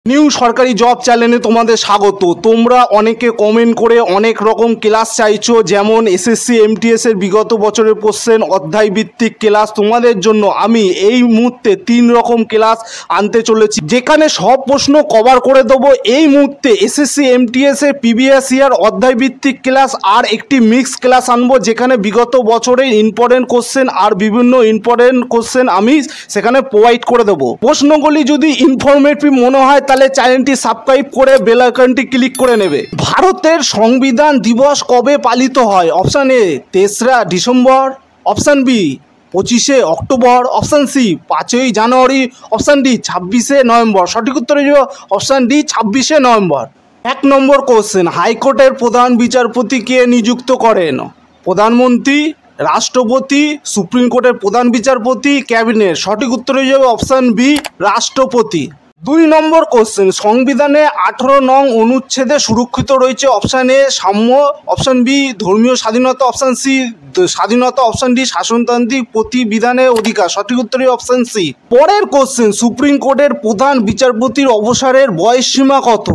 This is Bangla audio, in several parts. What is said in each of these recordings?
নিউ সরকারি জব চ্যানেলে তোমাদের স্বাগত। তোমরা অনেকে কমেন্ট করে অনেক রকম ক্লাস চাইছো, যেমন এসএসসি এমটিএস এর বিগত বছরের কোশ্চেন, অধ্যায় ভিত্তিক ক্লাস। তোমাদের জন্য আমি এই মুহূর্তে 3 রকম ক্লাস আনতে চলেছি, যেখানে সব প্রশ্ন কভার করে দেবো। এই মুহূর্তে এসএসসি এমটিএস এর প্রিভিয়াস ইয়ার অধ্যায় ভিত্তিক ক্লাস আর একটি মিক্স ক্লাস আনবো, যেখানে বিগত বছরের ইম্পর্টেন্ট কোশ্চেন আর বিভিন্ন ইম্পর্টেন্ট কোশ্চেন আমি সেখানে প্রোভাইড করে দেবো। প্রশ্নগুলি যদি ইনফরমেটিভ মনে হয় তাহলে চ্যানেলটি সাবস্ক্রাইব করে বেল আইকনটি ক্লিক করে নেবে। ভারতের সংবিধান দিবস কবে পালিত হয়? অপশান এ 3রা ডিসেম্বর, অপশান বি 25শে অক্টোবর, অপশান সি 5ই জানুয়ারি, অপশান ডি 26শে নভেম্বর। সঠিক উত্তর হল অপশান ডি 26শে নভেম্বর। 1 নম্বর কোশ্চেন, হাইকোর্টের প্রধান বিচারপতি কে নিযুক্ত করেন? প্রধানমন্ত্রী, রাষ্ট্রপতি, সুপ্রিম কোর্টের প্রধান বিচারপতি, ক্যাবিনেট। সঠিক উত্তর হয়ে যাবে অপশান বি রাষ্ট্রপতি। 2 নম্বর কোশ্চেন, সংবিধানে 18 নং অনুচ্ছেদে সুরক্ষিত রয়েছে? অপশান এ সাম্য, অপশান বি ধর্মীয় স্বাধীনতা, অপশান সি স্বাধীনতা, অপশান ডি শাসনতান্ত্রিক প্রতিবিধানের অধিকার। সঠিক উত্তর অপশান সি। পরের কোশ্চেন, সুপ্রিম কোর্টের প্রধান বিচারপতির অবসরের বয়সসীমা কত?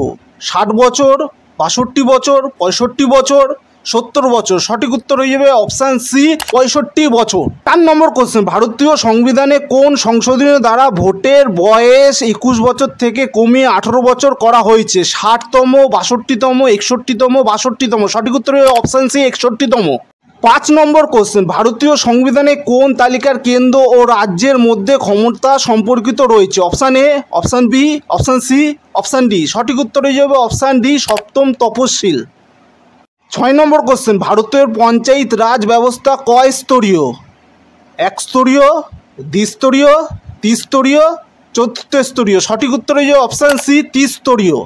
60 বছর, 62 বছর, 65 বছর, 70 বছর। সঠিক উত্তর হয়ে যাবে অপশান সি 65 বছর। 4 নম্বর কোশ্চেন, ভারতীয় সংবিধানে কোন সংশোধনের দ্বারা ভোটের বয়স 21 বছর থেকে কমিয়ে 18 বছর করা হয়েছে? 60তম, 62তম, 61তম, 62তম। সঠিক উত্তর হয়ে অপশান সি 61তম। 5 নম্বর কোশ্চেন, ভারতীয় সংবিধানে কোন তালিকার কেন্দ্র ও রাজ্যের মধ্যে ক্ষমতা সম্পর্কিত রয়েছে? Option A, option B, option C, option D. সঠিক উত্তর হয়ে যাবে অপশান ডি সপ্তম তফসিল। 6 নম্বর কোশ্চেন, ভারতের পঞ্চায়েত রাজ ব্যবস্থা কয় স্তরীয়? 1 স্তরীয়, দ্বিস্তরীয়, ত্রিস্তরীয়, চতুর্থ স্তরীয়। সঠিক উত্তর হয়ে যাবে অপশান সি ত্রিস্তরীয়।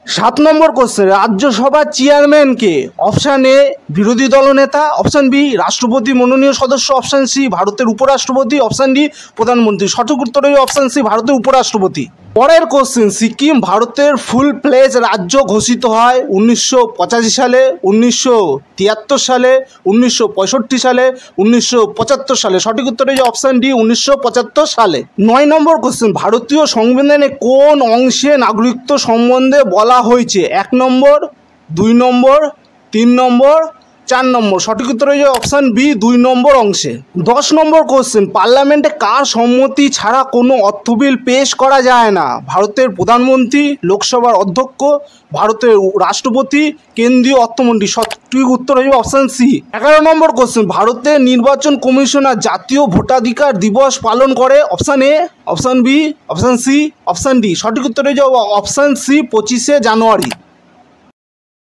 7 নম্বর কোশ্চেন, রাজ্যসভার চেয়ারম্যান কে? অপশান এ বিরোধী দলনেতা, অপশান বি রাষ্ট্রপতি মনোনীত সদস্য, অপশান সি ভারতের উপরাষ্ট্রপতি, অপশান ডি প্রধানমন্ত্রী। সঠিক উত্তর হয়ে অপশান সি ভারতের উপরাষ্ট্রপতি। পরের কোশ্চেন, সিকিম ভারতের ফুল ফ্লেজ রাজ্য ঘোষিত হয় 1985 সালে, 1973 সালে, 1965 সালে, 1975 সালে। সঠিক উত্তর হয়ে অপশান ডি 1975 সালে। 9 নম্বর কোশ্চেন, ভারতীয় সংবিধানে কোন অংশে নাগরিকত্ব সম্বন্ধে বলা হয়েছে? 1 নম্বর, 2 নম্বর, 3 নম্বর, 4 নম্বর। সঠিক উত্তর হয়ে যাবে অপশান বি 2 নম্বর অংশে। 10 নম্বর কোশ্চেন, পার্লামেন্টে কার সম্মতি ছাড়া কোনো অর্থ বিল পেশ করা যায় না? ভারতের প্রধানমন্ত্রী, লোকসভার অধ্যক্ষ, ভারতের রাষ্ট্রপতি, কেন্দ্রীয় অর্থমন্ত্রী। সঠিক উত্তর হয়ে যাবে অপশান সি। 11 নম্বর কোশ্চেন, ভারতের নির্বাচন কমিশনার জাতীয় ভোটাধিকার দিবস পালন করে? Option A, option B, option C, option D. সঠিক উত্তর হয়ে যাবে অপশান সি 25শে জানুয়ারি।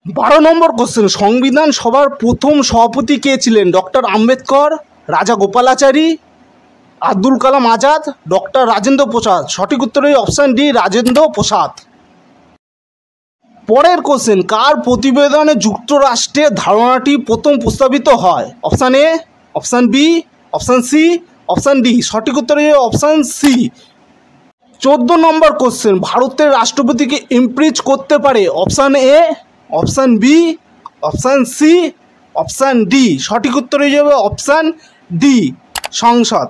12 নম্বর কোশ্চেন, সংবিধান সভার প্রথম সভাপতি কে ছিলেন? Doctor Ambedkar, Raja Gopalachari, Abdul Kalam Azad, doctor Rajendra Prasad. সঠিক উত্তর হয়ে অপশান ডি রাজেন্দ্র প্রসাদ। পরের কোশ্চেন, কার প্রতিবেদনে যুক্তরাষ্ট্রের ধারণাটি প্রথম প্রস্তাবিত হয়? Option A, option B, option C, option D. সঠিক উত্তর হয়ে অপশান সি। 14 নম্বর কোশ্চেন, ভারতের রাষ্ট্রপতিকে ইমপিচ করতে পারে? Option A, option B, option C, option D. সঠিক উত্তর হয়ে যাবে অপশান ডি সংসদ।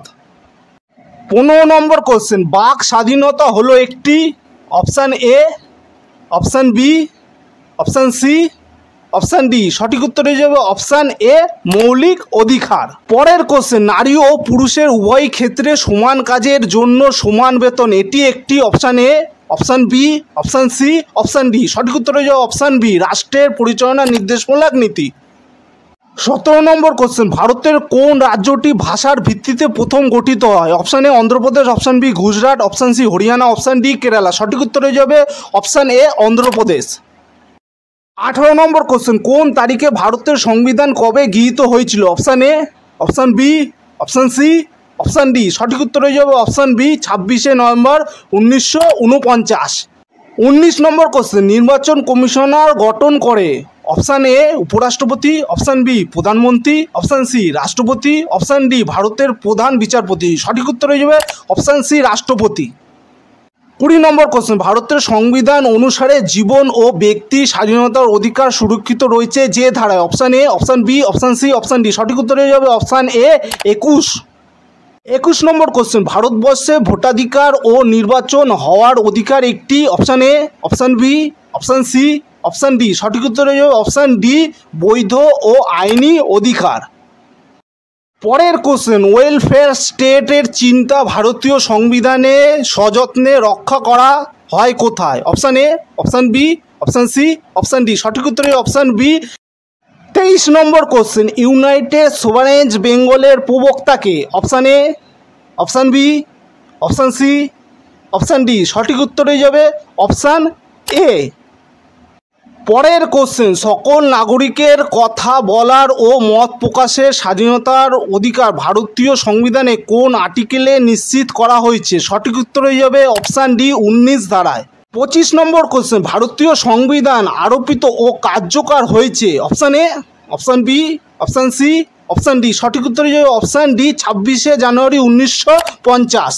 15 নম্বর কোশ্চেন, বাক স্বাধীনতা হলো একটি? Option A, option B, option C, option D. সঠিক উত্তর হয়ে যাবে অপশান এ মৌলিক অধিকার। পরের কোশ্চেন, নারী ও পুরুষের উভয় ক্ষেত্রে সমান কাজের জন্য সমান বেতন এটি একটি? Option A, option B, option C, option D. সঠিক উত্তর হয়ে যাবে অপশান বি রাষ্ট্রের পরিচালনা নির্দেশমূলক নীতি। 17 নম্বর কোশ্চেন, ভারতের কোন রাজ্যটি ভাষার ভিত্তিতে প্রথম গঠিত হয়? Option A Andhra Pradesh, option B Gujarat, option C Haryana, option D Kerala. সঠিক উত্তর হয়ে যাবে অপশান এ অন্ধ্রপ্রদেশ। 18 নম্বর কোশ্চেন, কোন তারিখে ভারতের সংবিধান কবে গৃহীত হয়েছিল? Option A, option B, option C, option D. সঠিক উত্তর হয়ে যাবে অপশান বি 26শে নভেম্বর 1949। 19 নম্বর কোশ্চেন, নির্বাচন কমিশনার গঠন করে? অপশান এ উপরাষ্ট্রপতি, অপশান বি প্রধানমন্ত্রী, অপশান সি রাষ্ট্রপতি, অপশান ডি ভারতের প্রধান বিচারপতি। সঠিক উত্তর হয়ে যাবে অপশান সি রাষ্ট্রপতি। 20 নম্বর কোশ্চেন, ভারতের সংবিধান অনুসারে জীবন ও ব্যক্তি স্বাধীনতার অধিকার সুরক্ষিত রয়েছে যে ধারায়? Option A, option B, option C, option D. সঠিক উত্তর হয়ে যাবে অপশান এ 21। 21 নম্বর কোশ্চেন, ভারতবর্ষে ভোটাধিকার ও নির্বাচন হওয়ার অধিকার একটি option A, option B, option C, option D. সঠিক উত্তর হয়ে যাবে অপশান ডি, বৈধ ও আইনি অধিকার। পরের কোশ্চেন, ওয়েলফেয়ার স্টেটের চিন্তা ভারতীয় সংবিধানে সযত্নে রক্ষা করা হয় কোথায়? Option A, option B, option C, option D. সঠিক উত্তর হয়ে অপশান বি। 23 নম্বর কোশ্চেন, ইউনাইটেড সোভারেন বেঙ্গলের প্রবক্তাকে? Option A, option B, option C, option D. সঠিক উত্তর হয়ে যাবে অপশান এ। পরের কোশ্চেন, সকল নাগরিকের কথা বলার ও মত প্রকাশের স্বাধীনতার অধিকার ভারতীয় সংবিধানে কোন আর্টিকেলে নিশ্চিত করা হয়েছে? সঠিক উত্তর হয়ে যাবে অপশান ডি, 19 ধারায়। 25 নম্বর কোশ্চেন, ভারতীয় সংবিধান আরোপিত ও কার্যকর হয়েছে? Option A, option B, option C, option D. সঠিক উত্তর হয়ে যাবে অপশান ডি, 26শে জানুয়ারি 1950।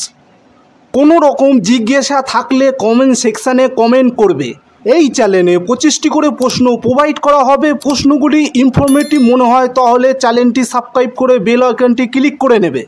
কোনো রকম জিজ্ঞাসা থাকলে কমেন্ট সেকশানে কমেন্ট করবে। এই চ্যানেলে 25টি করে প্রশ্ন প্রোভাইড করা হবে। প্রশ্নগুলি ইনফরমেটিভ মনে হয় তাহলে চ্যানেলটি সাবস্ক্রাইব করে বেল আইকনটি ক্লিক করে নেবে।